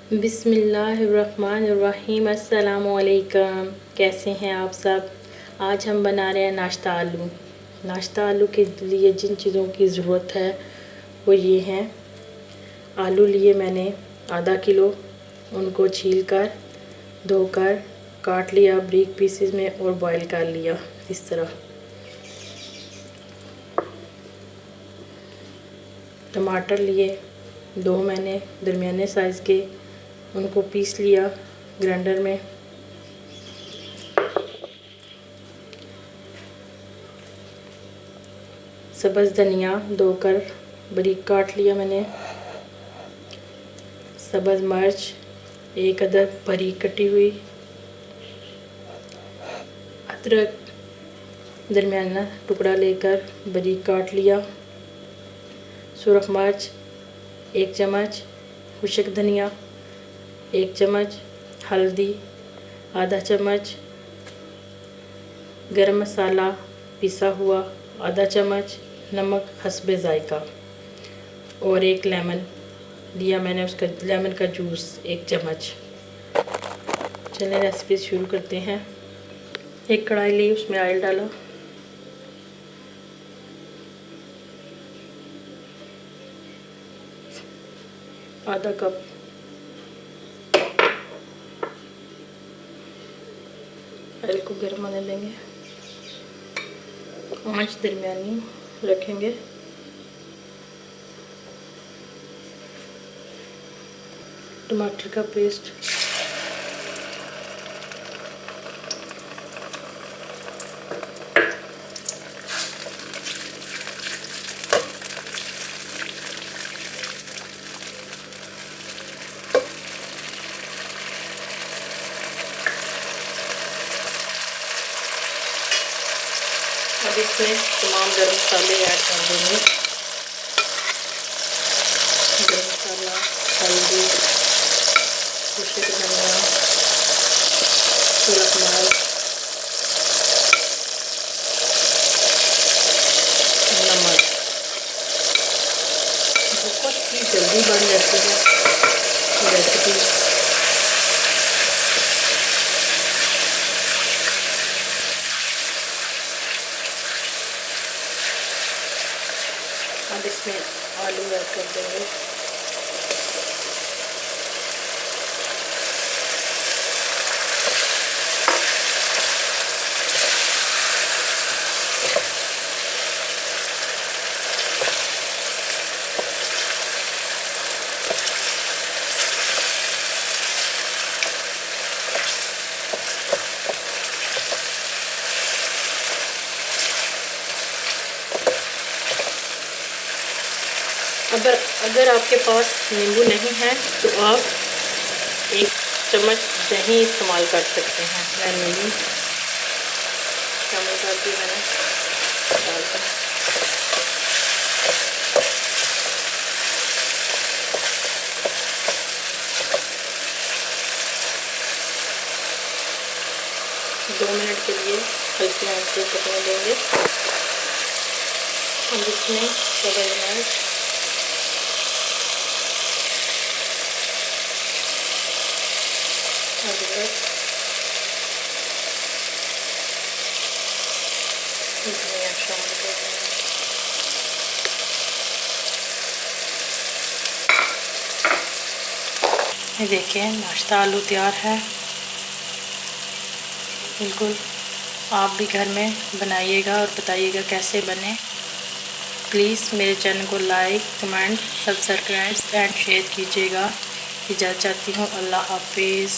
बिस्मिल्लाहिर्रहमानिर्रहीम। अस्सलाम वालेकुम। कैसे हैं आप सब। आज हम बना रहे हैं नाश्ता आलू। नाश्ता आलू के लिए जिन चीज़ों की ज़रूरत है वो ये हैं। आलू लिए मैंने आधा किलो, उनको छील कर धोकर काट लिया बारीक पीसेस में और बॉईल कर लिया इस तरह। टमाटर लिए दो मैंने दरमियाने साइज़ के, उनको पीस लिया ग्राइंडर में। सब्ज़ धनिया धोकर बारीक काट लिया मैंने। सब्ज़ मिर्च एक अदद बारीक कटी हुई। अदरक दरमियाना टुकड़ा लेकर बारीक काट लिया। सुरख मिर्च 1 चम्मच, खुश्क धनिया 1 चम्मच, हल्दी आधा चम्मच, गरम मसाला पिसा हुआ आधा चम्मच, नमक हस्बे ज़ायका और 1 लेमन लिया मैंने, उसका लेमन का जूस 1 चम्मच। चलिए रेसिपी शुरू करते हैं। एक कढ़ाई ली, उसमें ऑयल डाला। आधा कप ऑयल को गर्म होने देंगे। आंच दरमियानी रखेंगे। टमाटर का पेस्ट अब इसमें तमाम गरम मसाले ऐड कर देंगे। गरम मसाला, हल्दी, खुश्क धनिया, सुरख मिर्च, नमक। बहुत ही जल्दी बन जाती है रेसिपी। अब इसमें आलू ऐड कर देंगे। अगर आपके पास नींबू नहीं है तो आप 1 चम्मच दही इस्तेमाल कर सकते हैं। मैं नींबू शामिल कर दी मैंने डालकर। 2 मिनट के लिए हल्की आंच पे पकने देंगे। अब इसमें सब्ज़ मिर्च, अदरक, धनिया शामिल कर देंगे। ये देखिए नाश्ता आलू तैयार है। बिल्कुल आप भी घर में बनाइएगा और बताइएगा कैसे बने। प्लीज़ मेरे चैनल को like, comment, subscribe and share कीजिएगा। इजाज़त चाहती हूँ। अल्लाह हाफिज़।